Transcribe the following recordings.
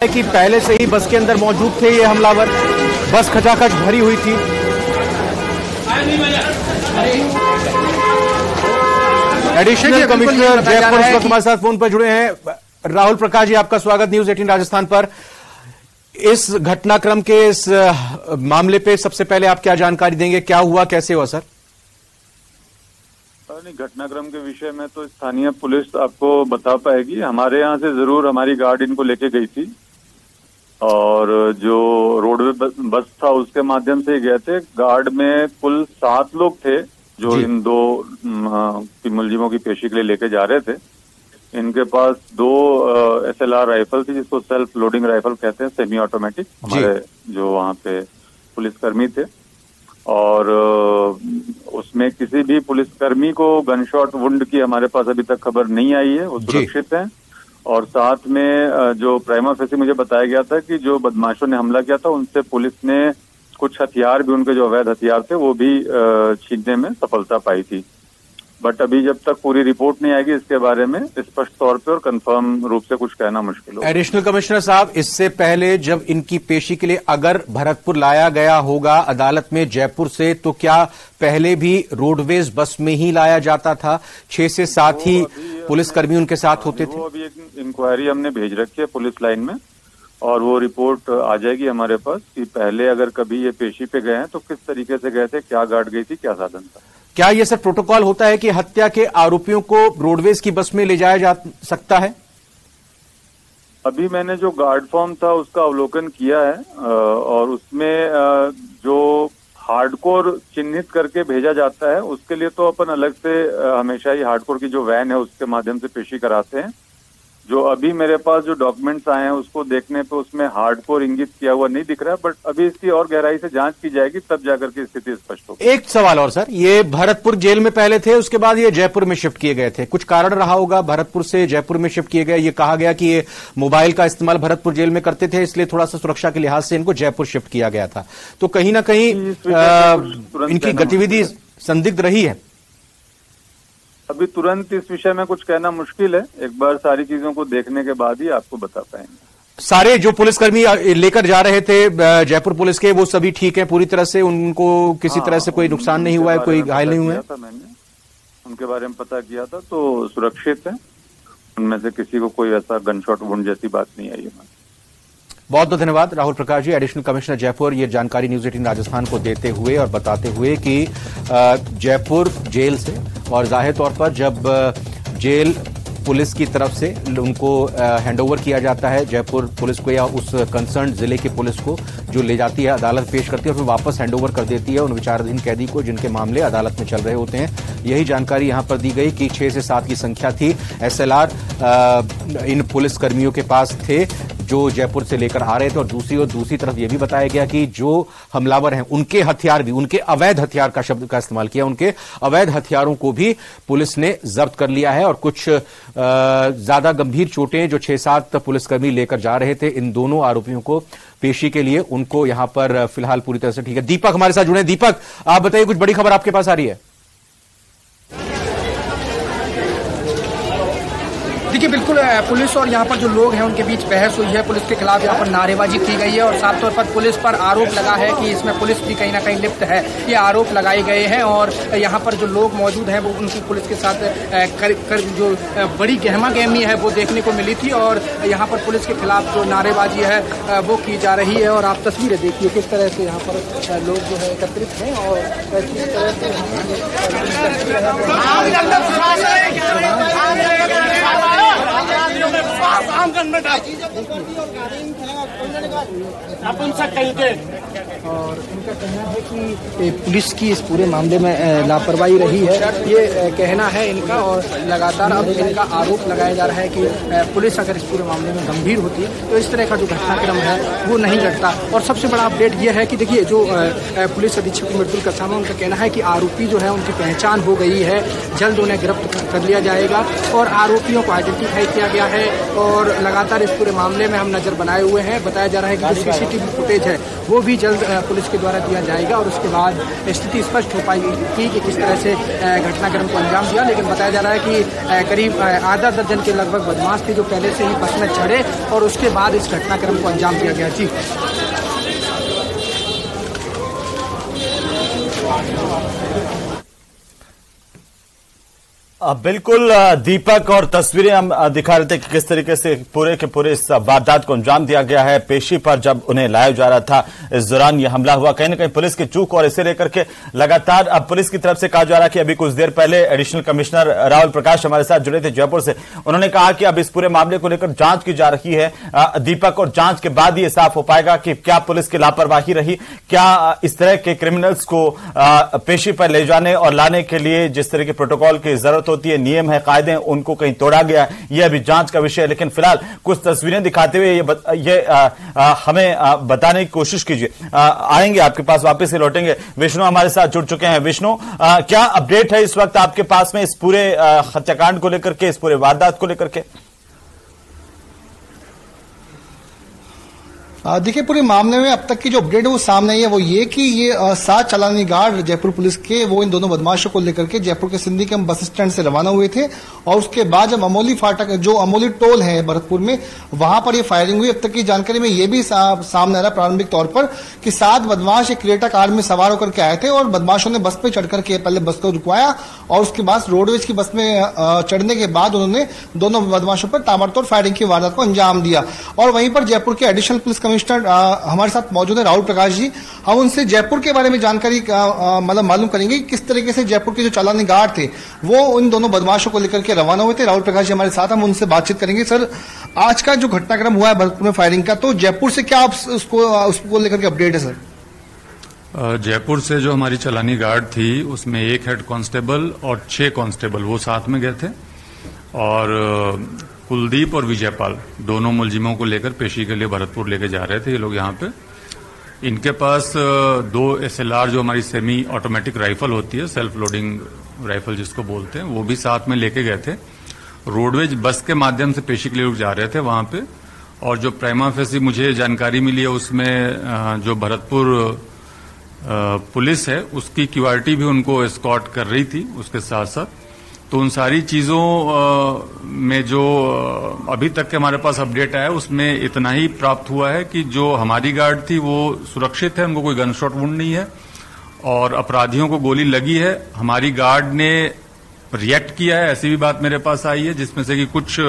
है कि पहले से ही बस के अंदर मौजूद थे ये हमलावर। बस खचाखच भरी हुई थी। एडिशनल कमिश्नर जयपुर इस वक्त हमारे साथ फोन पर जुड़े हैं। राहुल प्रकाश जी, आपका स्वागत न्यूज 18 राजस्थान पर। इस घटनाक्रम के इस मामले पे सबसे पहले आप क्या जानकारी देंगे, क्या हुआ, कैसे हुआ सर? घटनाक्रम के विषय में तो स्थानीय पुलिस आपको बता पाएगी। हमारे यहाँ से जरूर हमारी गार्ड इनको लेके गई थी और जो रोडवे बस था उसके माध्यम से गए थे। गार्ड में कुल 7 लोग थे जो इन 2 मुलजिमों की पेशी के लिए लेके जा रहे थे। इनके पास 2 SLR राइफल थी, जिसको सेल्फ लोडिंग राइफल कहते हैं, सेमी ऑटोमेटिक। हमारे जो वहाँ पे पुलिसकर्मी थे और उसमें किसी भी पुलिसकर्मी को गनशॉट वुंड की हमारे पास अभी तक खबर नहीं आई है, वो सुरक्षित हैं। और साथ में जो प्राइमा फेसी मुझे बताया गया था कि जो बदमाशों ने हमला किया था उनसे पुलिस ने कुछ हथियार भी, उनके जो अवैध हथियार थे वो भी छीनने में सफलता पाई थी। बट अभी जब तक पूरी रिपोर्ट नहीं आएगी इसके बारे में स्पष्ट तौर पे और कंफर्म रूप से कुछ कहना मुश्किल होगा। एडिशनल कमिश्नर साहब, इससे पहले जब इनकी पेशी के लिए अगर भरतपुर लाया गया होगा अदालत में जयपुर से, तो क्या पहले भी रोडवेज बस में ही लाया जाता था? 6 से 7 ही पुलिसकर्मी उनके साथ होते थे। अभी एक इंक्वायरी हमने भेज रखी है पुलिस लाइन में और वो रिपोर्ट आ जाएगी हमारे पास कि पहले अगर कभी ये पेशी पे गए हैं तो किस तरीके से गए थे, क्या गार्ड गई थी, क्या साधन था। क्या ये सर प्रोटोकॉल होता है कि हत्या के आरोपियों को रोडवेज की बस में ले जाया जा सकता है? अभी मैंने जो गार्ड फॉर्म था उसका अवलोकन किया है और उसमें जो हार्डकोर चिन्हित करके भेजा जाता है उसके लिए तो अपन अलग से हमेशा ही हार्डकोर की जो वैन है उसके माध्यम से पेशी कराते हैं। जो अभी मेरे पास जो डॉक्यूमेंट्स आए हैं उसको देखने पे उसमें हार्डकोर इंगित किया हुआ नहीं दिख रहा है, बट अभी इसकी और गहराई से जांच की जाएगी तब जाकर के स्थिति स्पष्ट होगी। एक सवाल और सर, ये भरतपुर जेल में पहले थे, उसके बाद ये जयपुर में शिफ्ट किए गए थे। कुछ कारण रहा होगा भरतपुर से जयपुर में शिफ्ट किए गए। ये कहा गया कि ये मोबाइल का इस्तेमाल भरतपुर जेल में करते थे, इसलिए थोड़ा सा सुरक्षा के लिहाज से इनको जयपुर शिफ्ट किया गया था। तो कहीं ना कहीं इनकी गतिविधि संदिग्ध रही है। अभी तुरंत इस विषय में कुछ कहना मुश्किल है, एक बार सारी चीजों को देखने के बाद ही आपको बता पाएंगे। सारे जो पुलिसकर्मी लेकर जा रहे थे जयपुर पुलिस के, वो सभी ठीक है पूरी तरह से? उनको किसी तरह से कोई नुकसान नहीं हुआ है, कोई घायल नहीं हुआ है? मैंने उनके बारे में पता किया था तो सुरक्षित है। उनमें से किसी को कोई ऐसा गनशॉट वुंड जैसी बात नहीं आई है। बहुत बहुत धन्यवाद राहुल प्रकाश जी, एडिशनल कमिश्नर जयपुर, ये जानकारी न्यूज 18 राजस्थान को देते हुए और बताते हुए कि जयपुर जेल से, और जाहिर तौर पर जब जेल पुलिस की तरफ से उनको हैंडओवर किया जाता है जयपुर पुलिस को या उस कंसर्न जिले की पुलिस को, जो ले जाती है अदालत पेश करती है और फिर वापस हैंडओवर कर देती है उन विचाराधीन कैदी को जिनके मामले अदालत में चल रहे होते हैं। यही जानकारी यहां पर दी गई कि 6 से 7 की संख्या थी। SLR इन पुलिसकर्मियों के पास थे जो जयपुर से लेकर आ रहे थे, और दूसरी तरफ यह भी बताया गया कि जो हमलावर हैं उनके हथियार भी, उनके अवैध हथियार का शब्द का इस्तेमाल किया, उनके अवैध हथियारों को भी पुलिस ने जब्त कर लिया है। और कुछ ज्यादा गंभीर चोटें जो 6-7 पुलिसकर्मी लेकर जा रहे थे इन दोनों आरोपियों को पेशी के लिए, उनको यहां पर फिलहाल पूरी तरह से ठीक है। दीपक हमारे साथ जुड़े। दीपक, आप बताइए, कुछ बड़ी खबर आपके पास आ रही है? देखिए, बिल्कुल पुलिस और यहाँ पर जो लोग हैं उनके बीच बहस हुई है। पुलिस के खिलाफ यहाँ पर नारेबाजी की गई है और साफ तौर पर पुलिस पर आरोप लगा है कि इसमें पुलिस भी कहीं ना कहीं लिप्त है, ये आरोप लगाए गए हैं। और यहाँ पर जो लोग मौजूद हैं वो उनकी पुलिस के साथ जो बड़ी गहमा गहमी है वो देखने को मिली थी और यहाँ पर पुलिस के खिलाफ जो नारेबाजी है वो की जा रही है। और आप तस्वीरें देखिए किस तरह से यहाँ पर लोग जो है एकत्रित हैं और किस तरह और इनका कहना है कि पुलिस की इस पूरे मामले में लापरवाही रही है, ये कहना है इनका। और लगातार अब इनका आरोप लगाया जा रहा है कि पुलिस अगर इस पूरे मामले में गंभीर होती है तो इस तरह का जो घटनाक्रम है वो नहीं घटता। और सबसे बड़ा अपडेट ये है कि देखिए, जो पुलिस अधीक्षक मृदुल कसामा, उनका कहना है कि आरोपी जो है उनकी पहचान हो गई है, जल्द उन्हें गिरफ्त कर लिया जाएगा और आरोपियों को आइडेंटिफाई किया गया है और लगातार इस पूरे मामले में हम नजर बनाए हुए हैं। बताया जा रहा है कि जो सीसीटीवी फुटेज है वो भी जल्द पुलिस के द्वारा दिया जाएगा और उसके बाद स्थिति स्पष्ट हो पाएगी कि किस तरह से घटनाक्रम को अंजाम दिया। लेकिन बताया जा रहा है कि करीब आधा दर्जन के लगभग बदमाश थे जो पहले से ही बस में चढ़े और उसके बाद इस घटनाक्रम को अंजाम दिया गया। जी बिल्कुल दीपक, और तस्वीरें हम दिखा रहे थे कि किस तरीके से पूरे के पूरे इस वारदात को अंजाम दिया गया है। पेशी पर जब उन्हें लाया जा रहा था इस दौरान यह हमला हुआ। कहीं ना कहीं पुलिस की चूक, और इसे लेकर के लगातार अब पुलिस की तरफ से कहा जा रहा है कि अभी कुछ देर पहले एडिशनल कमिश्नर राहुल प्रकाश हमारे साथ जुड़े थे जयपुर से। उन्होंने कहा कि अब इस पूरे मामले को लेकर जांच की जा रही है दीपक, और जांच के बाद ये साफ हो पाएगा कि क्या पुलिस की लापरवाही रही, क्या इस तरह के क्रिमिनल्स को पेशी पर ले जाने और लाने के लिए जिस तरह के प्रोटोकॉल की जरूरत होती है, नियम है, कायदे हैं, उनको कहीं तोड़ा गया है। यह अभी जांच का विषय है। लेकिन फिलहाल कुछ तस्वीरें दिखाते हुए ये हमें बताने की कोशिश कीजिए। आएंगे आपके पास, वापस से लौटेंगे। विष्णु हमारे साथ जुड़ चुके हैं। विष्णु, क्या अपडेट है इस वक्त आपके पास में इस पूरे हत्याकांड को लेकर के, इस पूरे वारदात को लेकर के? देखिए, पूरे मामले में अब तक की जो अपडेट है वो सामने आई है वो ये कि ये 7 चालानी गार्ड जयपुर पुलिस के वो इन दोनों बदमाशों को लेकर के जयपुर के सिंधी कैंप बस स्टैंड से रवाना हुए थे और उसके बाद जब अमोली फाटक, जो अमोली टोल है भरतपुर में, वहां पर ये फायरिंग हुई। अब तक की जानकारी में ये भी सामने आ रहा प्रारंभिक तौर पर कि 7 बदमाश एक क्रेटा कार में सवार होकर के आए थे और बदमाशों ने बस पे चढ़ करके पहले बस को रुकवाया और उसके बाद रोडवेज की बस में चढ़ने के बाद उन्होंने दोनों बदमाशों पर ताबड़तोड़ फायरिंग की वारदात को अंजाम दिया। और वहीं पर जयपुर के एडिशनल पुलिस कमिश्नर हमारे साथ मौजूद है राहुल प्रकाश जी। हम उनसे जयपुर के बारे में जानकारी मतलब मालूम करेंगे कि किस तरीके से जयपुर के जो चालानी गार्ड थे वो उन दोनों बदमाशों को लेकर के रवाना हुए थे। राहुल प्रकाश जी हमारे साथ, हम उनसे बातचीत करेंगे। सर, आज का जो घटनाक्रम हुआ है भरतपुर में फायरिंग का, तो जयपुर से क्या उसको लेकर के अपडेट है सर? जयपुर से जो हमारी चालानी गार्ड थी उसमें 1 हेड कांस्टेबल और 6 कांस्टेबल वो साथ में गए थे और कुलदीप और विजयपाल दोनों मुलजिमों को लेकर पेशी के लिए भरतपुर लेके जा रहे थे ये लोग। यहाँ पे इनके पास 2 SLR जो हमारी सेमी ऑटोमेटिक राइफल होती है, सेल्फ लोडिंग राइफल जिसको बोलते हैं, वो भी साथ में लेके गए थे। रोडवेज बस के माध्यम से पेशी के लिए लोग जा रहे थे वहां पे। और जो प्राइमा फेसी मुझे जानकारी मिली है उसमें जो भरतपुर पुलिस है उसकी क्यूआरटी भी उनको एस्कॉर्ट कर रही थी उसके साथ साथ। तो उन सारी चीजों में जो अभी तक के हमारे पास अपडेट आया उसमें इतना ही प्राप्त हुआ है कि जो हमारी गार्ड थी वो सुरक्षित है, उनको कोई गन शॉट वुंड नहीं है और अपराधियों को गोली लगी है। हमारी गार्ड ने रिएक्ट किया है, ऐसी भी बात मेरे पास आई है जिसमें से कि कुछ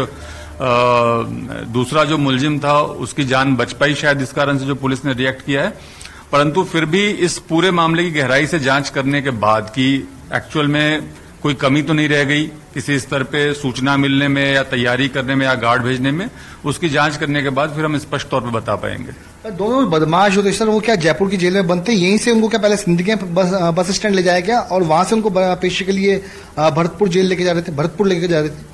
दूसरा जो मुलजिम था उसकी जान बच पाई शायद, इस कारण से जो पुलिस ने रिएक्ट किया है। परंतु फिर भी इस पूरे मामले की गहराई से जांच करने के बाद कि एक्चुअल में कोई कमी तो नहीं रह गई किसी स्तर पे सूचना मिलने में या तैयारी करने में या गार्ड भेजने में, उसकी जांच करने के बाद फिर हम स्पष्ट तौर पे बता पाएंगे। दोनों बदमाश होते सर वो क्या जयपुर की जेल में बनते, यहीं से उनको क्या पहले सिंधी कैंप बस स्टैंड ले जाया गया और वहां से उनको पेशी के लिए भरतपुर जेल लेके जा रहे थे, भरतपुर लेके जा रहे थे?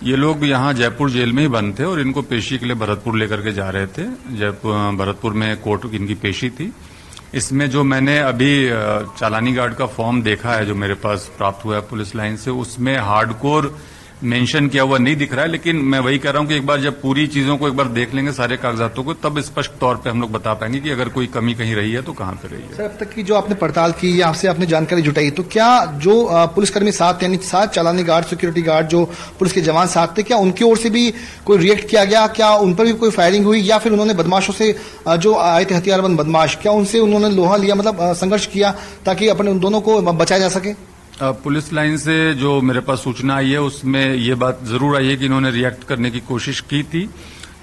ये लोग यहाँ जयपुर जेल में ही बंद थे और इनको पेशी के लिए भरतपुर लेकर के जा रहे थे। भरतपुर में कोर्ट इनकी पेशी थी। इसमें जो मैंने अभी चालानी गार्ड का फॉर्म देखा है जो मेरे पास प्राप्त हुआ है पुलिस लाइन से, उसमें हार्डकोर मेंशन किया हुआ नहीं दिख रहा है। लेकिन मैं वही कह रहा हूं कि एक बार जब पूरी चीजों को एक बार देख लेंगे सारे कागजातों को, तब स्पष्ट तौर पे हम लोग बता पाएंगे कि अगर कोई कमी कहीं रही है तो कहां पे रही है। सर, अब तक की जो आपने पड़ताल की या आपसे आपने जानकारी जुटाई, तो क्या जो पुलिसकर्मी साथ यानी 7 चालानी गार्ड, सिक्योरिटी गार्ड जो पुलिस के जवान साथ थे, क्या उनकी ओर से भी कोई रिएक्ट किया गया? क्या उन पर भी कोई फायरिंग हुई या फिर उन्होंने बदमाशों से जो आए थे हथियारबंद बदमाश, क्या उनसे उन्होंने लोहा लिया, मतलब संघर्ष किया ताकि अपने उन दोनों को बचाया जा सके? पुलिस लाइन से जो मेरे पास सूचना आई है उसमें ये बात जरूर आई है कि इन्होंने रिएक्ट करने की कोशिश की थी।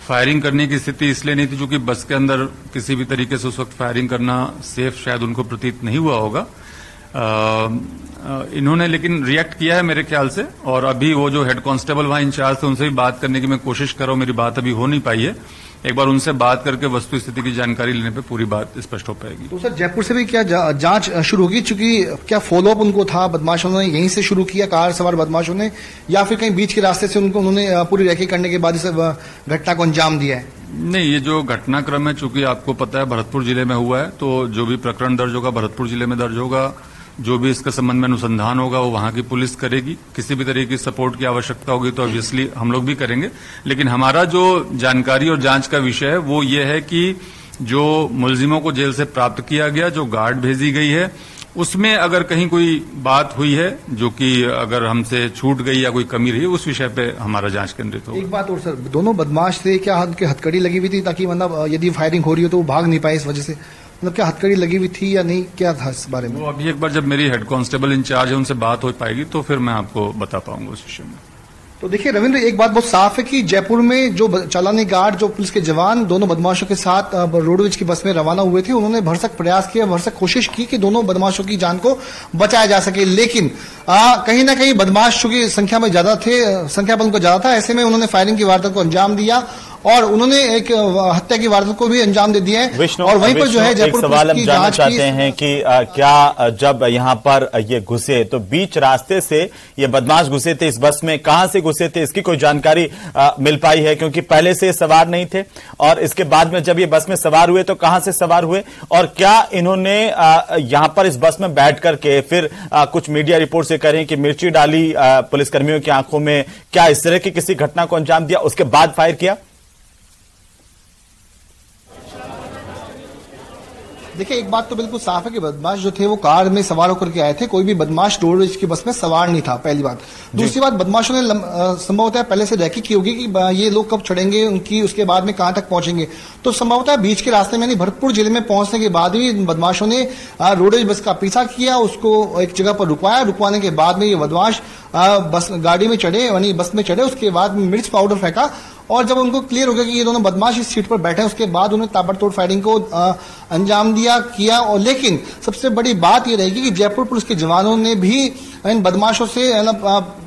फायरिंग करने की स्थिति इसलिए नहीं थी क्योंकि बस के अंदर किसी भी तरीके से उस वक्त फायरिंग करना सेफ शायद उनको प्रतीत नहीं हुआ होगा। इन्होंने लेकिन रिएक्ट किया है मेरे ख्याल से, और अभी वो जो हेड कांस्टेबल वहां इंचार्ज थे उनसे भी बात करने की मैं कोशिश कर रहा हूं। मेरी बात अभी हो नहीं पाई है, एक बार उनसे बात करके वस्तु स्थिति की जानकारी लेने पे पूरी बात स्पष्ट हो पाएगी। तो सर, जयपुर से भी क्या जांच शुरू होगी? चूंकि क्या फॉलोअप उनको था, बदमाशों ने यहीं से शुरू किया, कार सवार बदमाशों ने, या फिर कहीं बीच के रास्ते से उन्होंने पूरी रैकी करने के बाद इस घटना को अंजाम दिया है? नहीं, ये जो घटनाक्रम है चूंकि आपको पता है भरतपुर जिले में हुआ है, तो जो भी प्रकरण दर्ज होगा भरतपुर जिले में दर्ज होगा। जो भी इसके संबंध में अनुसंधान होगा वो वहां की पुलिस करेगी। किसी भी तरह की सपोर्ट की आवश्यकता होगी तो ऑब्वियसली हम लोग भी करेंगे। लेकिन हमारा जो जानकारी और जांच का विषय है वो ये है कि जो मुलजिमों को जेल से प्राप्त किया गया, जो गार्ड भेजी गई है, उसमें अगर कहीं कोई बात हुई है जो कि अगर हमसे छूट गई या कोई कमी रही, उस विषय पे हमारा जांच केंद्रित होगा। एक बात और सर, दोनों बदमाश थे, क्या उनके हथकड़ी लगी हुई थी ताकि मतलब यदि फायरिंग हो रही हो तो वो भाग नहीं पाए इस वजह से? मतलब क्या हथकड़ी लगी हुई थी या नहीं, क्या था इस बारे में? वो अभी एक बार जब मेरी हेड कांस्टेबल इंचार्ज है उनसे बात हो पाएगी तो फिर मैं आपको बता पाऊंगा उस विषय में। तो देखिए रविंद्र, एक बात बहुत साफ है कि जयपुर में जो चालानी गार्ड, जो पुलिस के जवान दोनों बदमाशों के साथ रोडवेज की बस में रवाना हुए थे, उन्होंने भरसक प्रयास किया, भरसक कोशिश की कि दोनों बदमाशों की जान को बचाया जा सके। लेकिन कहीं ना कहीं बदमाश चूंकि संख्या में ज्यादा थे, संख्या बल उनको ज्यादा था, ऐसे में उन्होंने फायरिंग की वारदात को अंजाम दिया और उन्होंने एक हत्या की वारदात को भी अंजाम दे दिया है। और वहीं पर जो है जयपुर सवाल हम जानना चाहते हैं कि क्या जब यहाँ पर ये घुसे तो बीच रास्ते से ये बदमाश घुसे थे इस बस में, कहां से घुसे थे इसकी कोई जानकारी मिल पाई है? क्योंकि पहले से सवार नहीं थे और इसके बाद में जब ये बस में सवार हुए तो कहां से सवार हुए और क्या इन्होंने यहां पर इस बस में बैठ करके फिर कुछ मीडिया रिपोर्ट से कह रहे हैं कि मिर्ची डाली पुलिसकर्मियों की आंखों में, क्या इस तरह की किसी घटना को अंजाम दिया उसके बाद फायर किया? देखिए एक बात तो बिल्कुल साफ है कि बदमाश जो थे वो कार में सवार होकर के आए थे, कोई भी बदमाश रोडवेज की बस में सवार नहीं था, पहली बात। दूसरी बात, बदमाशों ने संभवतः पहले से रैकी की होगी कि ये लोग कब चढ़ेंगे उनकी, उसके बाद में कहां तक पहुंचेंगे, तो संभवतः बीच के रास्ते में भरतपुर जिले में पहुंचने के बाद ही बदमाशों ने रोडवेज बस का पीछा किया, उसको एक जगह पर रुकवाया, रुकवाने के बाद में ये बदमाश बस गाड़ी में चढ़े, यानी बस में चढ़े, उसके बाद मिर्च पाउडर फेंका और जब उनको क्लियर हो गया कि ये दोनों बदमाश इस सीट पर बैठे हैं, उसके बाद उन्हें ताबड़तोड़ फायरिंग को अंजाम किया। और लेकिन सबसे बड़ी बात ये रहेगी कि जयपुर पुलिस के जवानों ने भी इन बदमाशों से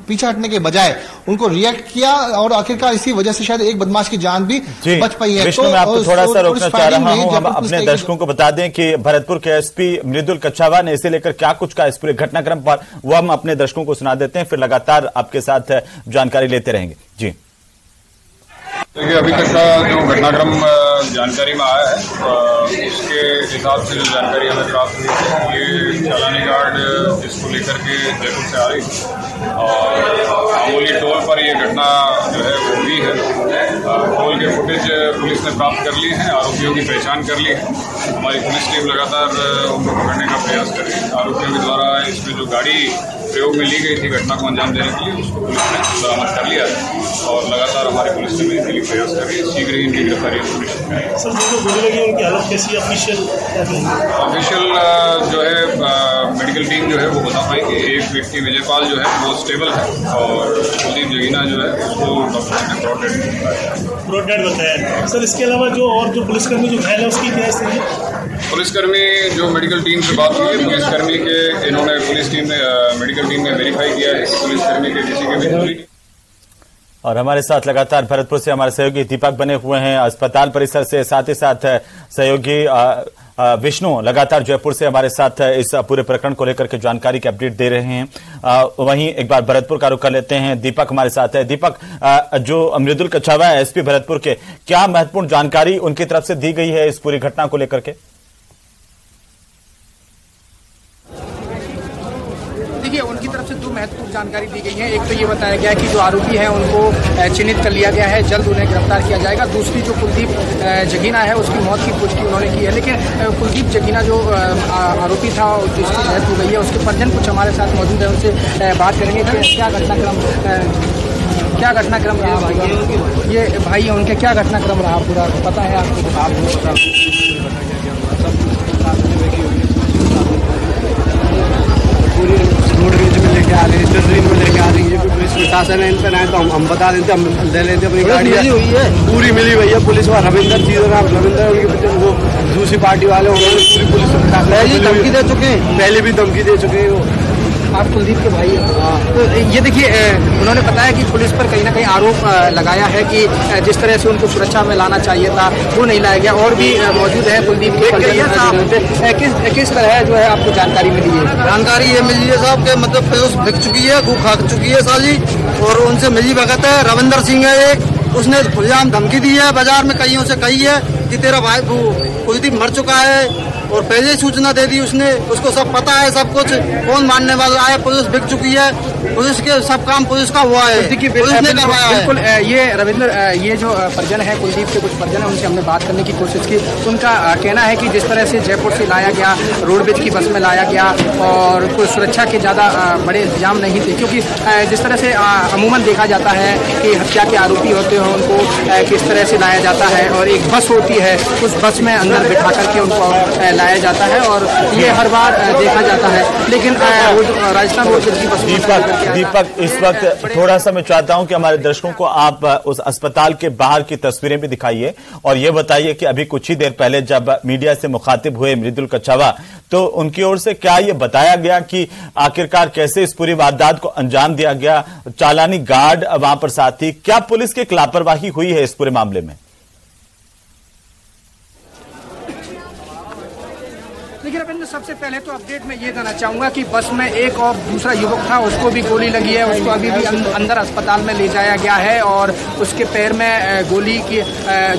पीछा हटने के बजाय उनको रिएक्ट किया और आखिरकार इसी वजह से शायद एक बदमाश की जान भी बच पाई है। तो मैं आपको थोड़ा सा रोकना चाह रहा हूं, हम अपने दर्शकों को बता दें कि भरतपुर के एसपी मृदुल कच्छावा ने इसे लेकर क्या कुछ कहा इस पूरे घटनाक्रम पर, वो हम अपने दर्शकों को सुना देते हैं, फिर लगातार आपके साथ जानकारी लेते रहेंगे। जी देखिए, अभी तक का जो घटनाक्रम जानकारी में आया है उसके हिसाब से जो जानकारी हमें प्राप्त हुई है, ये चालानी गार्ड इसको लेकर के जयपुर से आ रही है और मामूली टोल पर ये घटना जो है वो हुई है। टोल के फुटेज पुलिस ने प्राप्त कर लिए हैं, आरोपियों की पहचान कर ली है। हमारी पुलिस टीम लगातार उनको पकड़ने का प्रयास कर रही है। आरोपियों के द्वारा इसमें जो गाड़ी प्रयोग में ली गई थी घटना को अंजाम देने के लिए, उसको पुलिस ने बरामद कर लिया है और लगातार हमारी पुलिस टीम इसके लिए प्रयास कर रही है। शीघ्र ही इनकी गिरफ्तारी सुनिश्चित करेंगे। सर, जो गोली लगी उनकी हालत कैसी है? ऑफिशियल जो है मेडिकल टीम जो है वो बता पाएगी। एक व्यक्ति विजयपाल जो है वो स्टेबल है और कुलदीप जगीना जो है उसको डॉक्टर ने ब्रॉड डेड बताया। सर, इसके अलावा जो और जो पुलिसकर्मी जो घायल है उसकी क्या स्थिति है? पुलिसकर्मी जो मेडिकल टीम से बात हुई है, पुलिसकर्मी के इन्होंने पुलिस टीम ने मेडिकल टीम ने वेरीफाई किया है कि पुलिसकर्मी के किसी के भी। और हमारे साथ लगातार भरतपुर से हमारे सहयोगी दीपक बने हुए हैं अस्पताल परिसर से, साथ ही साथ सहयोगी विष्णु लगातार जयपुर से हमारे साथ इस पूरे प्रकरण को लेकर के जानकारी की अपडेट दे रहे हैं। वहीं एक बार भरतपुर का रुख कर लेते हैं, दीपक हमारे साथ है। दीपक, जो मृदुल कच्छावा है एसपी भरतपुर के, क्या महत्वपूर्ण जानकारी उनकी तरफ से दी गई है इस पूरी घटना को लेकर के? देखिए, उनकी तरफ से दो महत्वपूर्ण जानकारी दी गई है। एक तो ये बताया गया है कि जो आरोपी है उनको चिन्हित कर लिया गया है, जल्द उन्हें गिरफ्तार किया जाएगा। दूसरी जो कुलदीप जगीना है उसकी मौत की पुष्टि उन्होंने की है, लेकिन कुलदीप जगीना जो आरोपी था जिसकी डेथ हो गई है उसके परिजन कुछ हमारे साथ मौजूद है, उनसे बात करेंगे कि क्या घटनाक्रम रहा भाई, ये भाई है उनके, क्या घटनाक्रम रहा पूरा पता है आपको? पूरी रोडवेज में लेके आ रही है, ट्रेन में लेके आ रही है, पुलिस प्रशासन है इन पर आए तो हम बता देते, हम ले लेते अपनी गाड़ी मिली हुई है, पूरी मिली हुई है। पुलिस वाला रविंदर उनके वो दूसरी पार्टी वाले उन्होंने पूरी पुलिस धमकी दे चुके हैं, पहले भी धमकी दे चुके हैं। वो आप कुलदीप के भाई हैं। तो ये देखिए, उन्होंने बताया कि पुलिस पर कहीं ना कहीं आरोप लगाया है कि जिस तरह से उनको सुरक्षा में लाना चाहिए था वो नहीं लाया गया। और भी मौजूद है कुलदीप के, किस तरह जो है आपको जानकारी मिली है? जानकारी ये मिली है साहब के मतलब बेहोश बिक चुकी है, गू खा चुकी है साली, और उनसे मिली भगत है। रविंदर सिंह है एक, उसने खुलेआम धमकी दी है, बाजार में कईयों से कही है कि तेरा भाई कुलदीप मर चुका है और पहले ही सूचना दे दी उसने, उसको सब पता है, सब कुछ कौन मानने वाला है, पुलिस बिक चुकी है, पुलिस के सब काम पुलिस का हुआ है, पुलिस ने करवाया है। बिल्कुल ये रविंद्र, ये जो परिजन है, कुलदीप के कुछ परिजन है, उनसे हमने बात करने की कोशिश की। उनका कहना है कि जिस तरह से जयपुर से लाया गया, रोडवेज की बस में लाया गया और कोई सुरक्षा के ज़्यादा बड़े इंतजाम नहीं थे, क्योंकि जिस तरह से अमूमन देखा जाता है कि हत्या के आरोपी होते हैं उनको किस तरह से लाया जाता है और एक बस होती है, उस बस में अंदर बिठा करके उनको लाया जाता है और ये हर बार देखा जाता है। लेकिन राजस्थान रोडवेज की बस दीपक, इस वक्त थोड़ा सा मैं चाहता हूं कि हमारे दर्शकों को आप उस अस्पताल के बाहर की तस्वीरें भी दिखाइए और ये बताइए कि अभी कुछ ही देर पहले जब मीडिया से मुखातिब हुए मृदुल कछावा, तो उनकी ओर से क्या ये बताया गया कि आखिरकार कैसे इस पूरी वारदात को अंजाम दिया गया? चालानी गार्ड वहां पर साथ थी, क्या पुलिस की लापरवाही हुई है इस पूरे मामले में? देखिए रविंद्र, सबसे पहले तो अपडेट में ये देना चाहूंगा कि बस में एक और दूसरा युवक था, उसको भी गोली लगी है, उसको अभी भी अंदर अस्पताल में ले जाया गया है और उसके पैर में गोली की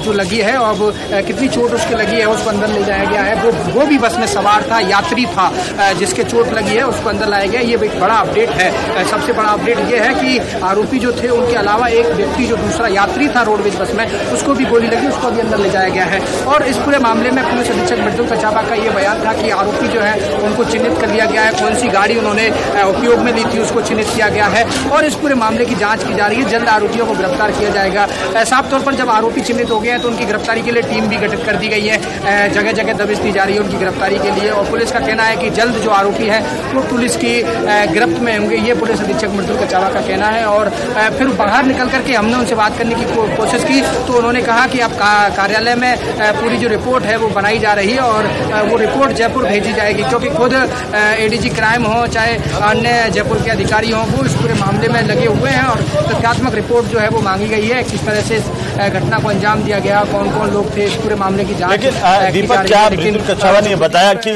जो लगी है और कितनी चोट उसके लगी है उसको अंदर ले जाया गया है। वो भी बस में सवार था, यात्री था, जिसके चोट लगी है उसको अंदर लाया गया। ये एक बड़ा अपडेट है। सबसे बड़ा अपडेट ये है कि आरोपी जो थे उनके अलावा एक व्यक्ति जो दूसरा यात्री था रोडवेज बस में, उसको भी गोली लगी, उसको भी अंदर ले जाया गया है। और इस पूरे मामले में पुलिस अधीक्षक मृदुल कछावा का ये बयान था कि आरोपी जो है उनको चिन्हित कर लिया गया है, कौन सी गाड़ी उन्होंने उपयोग में ली थी उसको चिन्हित किया गया है और इस पूरे मामले की जांच की जा रही है। जल्द आरोपियों को गिरफ्तार किया जाएगा। साफ तौर पर जब आरोपी चिन्हित हो गए हैं तो उनकी गिरफ्तारी के लिए टीम भी गठित कर दी गई है, जगह जगह दबिश दी जा रही है उनकी गिरफ्तारी के लिए और पुलिस का कहना है कि जल्द जो आरोपी है वो पुलिस की गिरफ्त में होंगे, ये पुलिस अधीक्षक मृदुल कछावा का कहना है। और फिर बाहर निकल करके हमने उनसे बात करने की कोशिश की तो उन्होंने कहा कि अब कार्यालय में पूरी जो रिपोर्ट है वो बनाई जा रही है और वो रिपोर्ट जयपुर भेजी जाएगी, क्योंकि खुद एडीजी क्राइम हो चाहे अन्य जयपुर के अधिकारी हों वो इस पूरे मामले में लगे हुए हैं और तथ्यात्मक रिपोर्ट जो है वो मांगी गई है, किस तरह से घटना को अंजाम दिया गया, कौन कौन लोग थे, इस पूरे मामले की जांच। लेकिन दीपक, क्या मृदुल कछावा ने बताया कि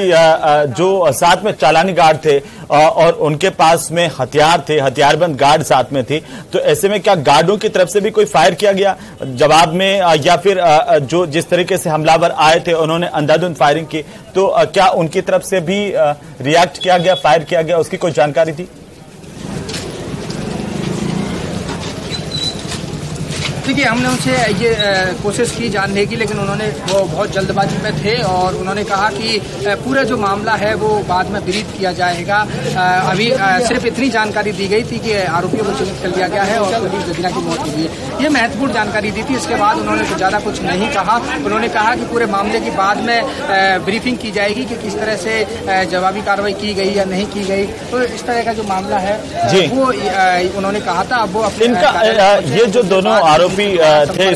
जो साथ में चालानी गार्ड थे और उनके पास में हथियार थे, हथियारबंद गार्ड साथ में थी, तो ऐसे में क्या गार्डों की तरफ से भी कोई फायर किया गया जवाब में या फिर जो जिस तरीके से हमलावर आए थे उन्होंने अंधाधुंध फायरिंग की, तो क्या उनकी तरफ से भी रिएक्ट किया गया, फायर किया गया, उसकी कोई जानकारी थी? देखिए, हमने उनसे ये कोशिश की जानने की, लेकिन उन्होंने वो बहुत जल्दबाजी में थे और उन्होंने कहा कि पूरा जो मामला है वो बाद में ब्रीफ किया जाएगा। अभी सिर्फ इतनी जानकारी दी गई थी कि आरोपियों को चिन्हित कर लिया गया है और कुलदीप जदीना की मौत हुई है, ये महत्वपूर्ण जानकारी दी थी। इसके बाद उन्होंने कुछ ज़्यादा कुछ नहीं कहा। उन्होंने कहा कि पूरे मामले की बाद में ब्रीफिंग की जाएगी कि किस तरह से जवाबी कार्रवाई की गई या नहीं की गई। तो इस तरह का जो मामला है वो उन्होंने कहा था। अब वो अपने ये जो दोनों आरोपी थे